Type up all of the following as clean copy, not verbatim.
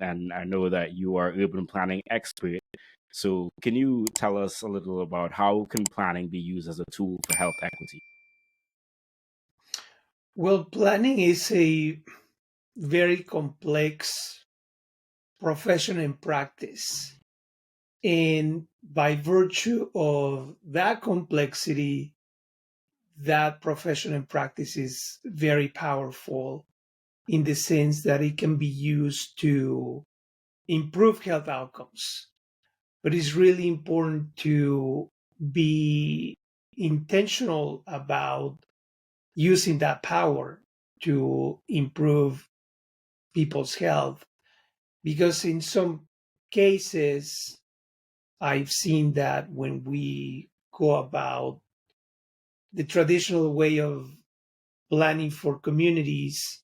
and I know that you are urban planning expert. So can you tell us a little about how can planning be used as a tool for health equity? Well, planning is a very complex profession and practice. And by virtue of that complexity, that profession and practice is very powerful in the sense that it can be used to improve health outcomes. But it's really important to be intentional about using that power to improve people's health, because in some cases I've seen that when we go about the traditional way of planning for communities,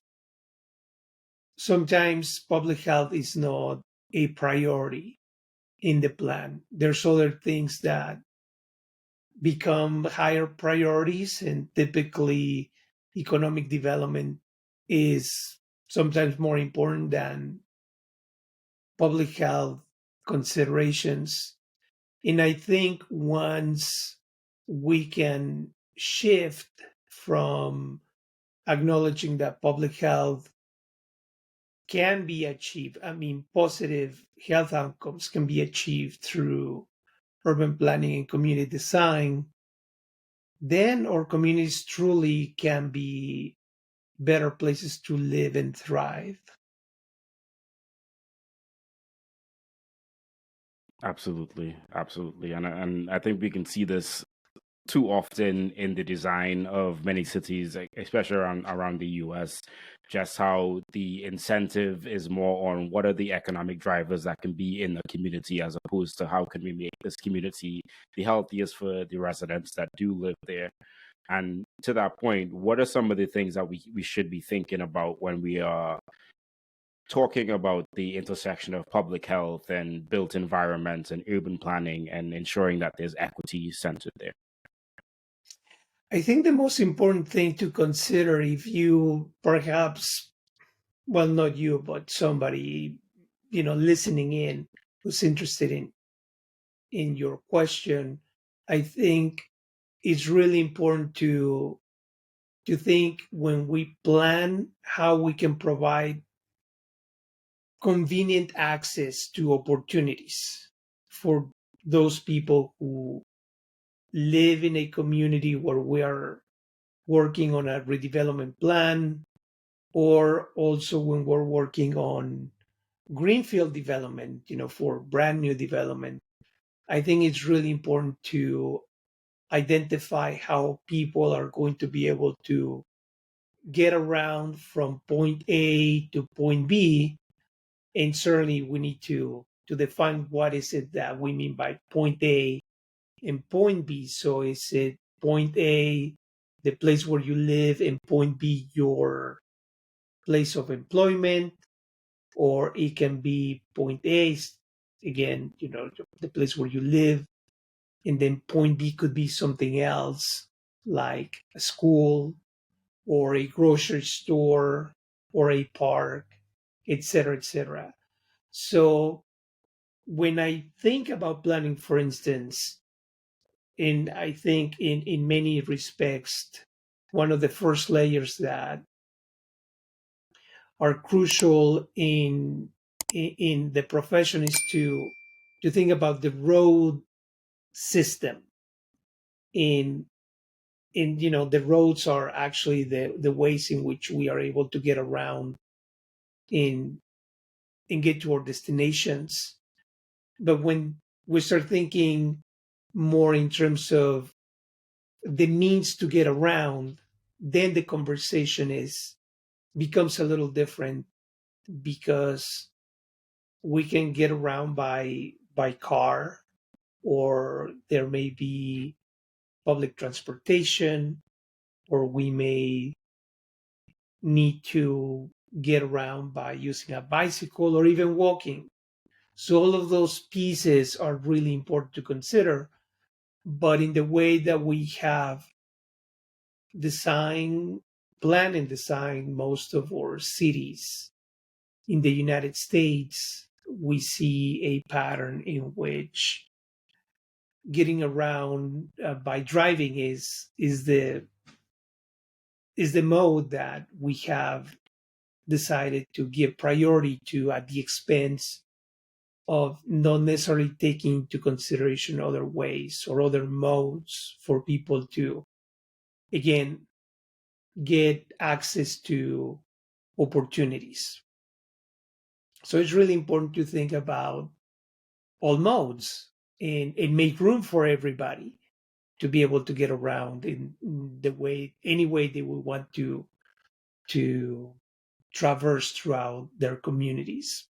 sometimes public health is not a priority in the plan. There's other things that become higher priorities, and typically economic development is sometimes more important than public health considerations. And I think once we can shift from acknowledging that public health can be achieved, I mean, positive health outcomes can be achieved through urban planning and community design, then our communities truly can be better places to live and thrive. Absolutely, absolutely, and I think we can see this too often in the design of many cities, especially around the US, just how the incentive is more on what are the economic drivers that can be in the community as opposed to how can we make this community the healthiest for the residents that do live there. And to that point, what are some of the things that we should be thinking about when we are talking about the intersection of public health and built environments and urban planning and ensuring that there's equity centered there? I think the most important thing to consider, if you perhaps, well, not you, but somebody, listening in who's interested in your question, I think it's really important to think when we plan how we can provide convenient access to opportunities for those people who live in a community where we are working on a redevelopment plan, or also when we're working on greenfield development, for brand new development. I think it's really important to identify how people are going to be able to get around from point A to point B. And certainly we need to define what is it that we mean by point A and point B. So is it point A, the place where you live, and point B, your place of employment, or it can be point A, again, the place where you live, and then point B could be something else like a school or a grocery store or a park, etc., etc. So when I think about planning, for instance, and I think in many respects, one of the first layers that are crucial in the profession is to think about the road system. In the roads are actually the ways in which we are able to get around in and get to our destinations. But when we start thinking more in terms of the means to get around, then the conversation is becomes a little different, because we can get around by car, or there may be public transportation, or we may need to get around by using a bicycle or even walking. So all of those pieces are really important to consider. But in the way that we have design, plan and design most of our cities, in the United States, we see a pattern in which getting around by driving is the mode that we have decided to give priority to at the expense of not necessarily taking into consideration other ways or other modes for people to, again, get access to opportunities. So it's really important to think about all modes and make room for everybody to be able to get around in the way, any way they would want to traverse throughout their communities.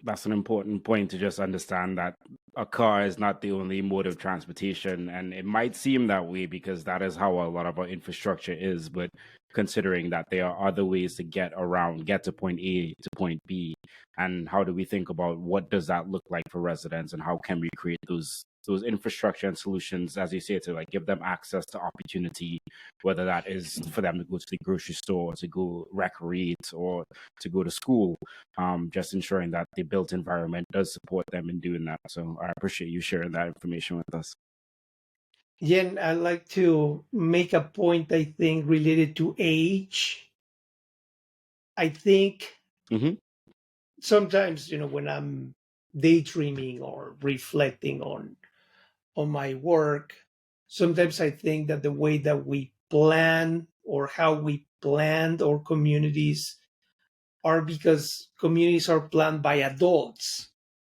That's an important point to just understand that a car is not the only mode of transportation. And it might seem that way because that is how a lot of our infrastructure is. But considering that there are other ways to get around, get to point A to point B, and how do we think about what does that look like for residents and how can we create those infrastructure and solutions, as you say, to like give them access to opportunity, whether that is for them to go to the grocery store, to go recreate, or to go to school. Just ensuring that the built environment does support them in doing that. So I appreciate you sharing that information with us. Jen, I'd like to make a point, I think, related to age. I think Mm-hmm. sometimes, when I'm daydreaming or reflecting on my work, sometimes I think that the way that we plan or how we planned our communities are because communities are planned by adults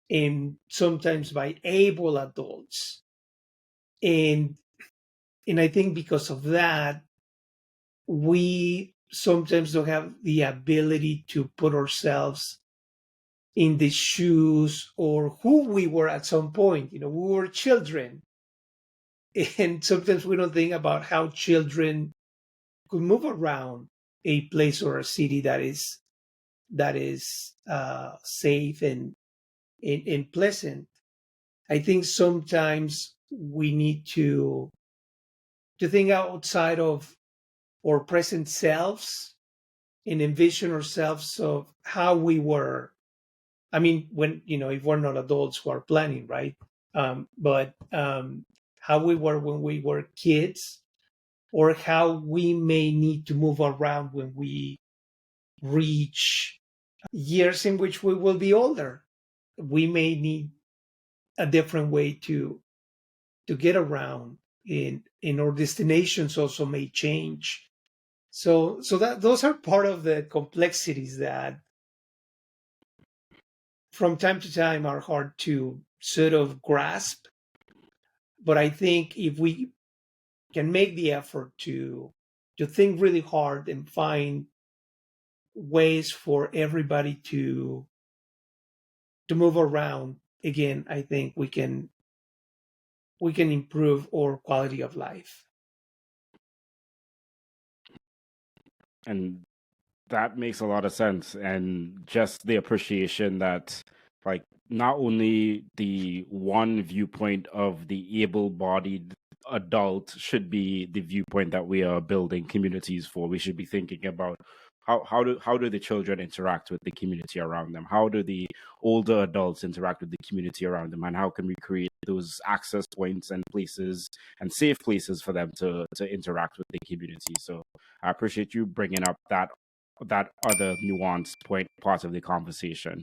and sometimes by able adults. And I think because of that, we sometimes don't have the ability to put ourselves in the shoes or who we were at some point. We were children. And sometimes we don't think about how children could move around a place or a city that is safe and pleasant. I think sometimes we need to think outside of our present selves and envision ourselves of how we were. I mean, when if we're not adults who are planning, right? But how we were when we were kids, or how we may need to move around when we reach years in which we will be older. We may need a different way to get around, in our destinations also may change. So that those are part of the complexities that from time to time are hard to sort of grasp. But I think if we can make the effort to think really hard and find ways for everybody to move around, again, I think we can improve our quality of life. And that makes a lot of sense. And just the appreciation that, like, not only the one viewpoint of the able bodied adult should be the viewpoint that we are building communities for, we should be thinking about how do the children interact with the community around them? How do the older adults interact with the community around them? And how can we create those access points and places and safe places for them to interact with the community? So I appreciate you bringing up that other nuanced point part of the conversation.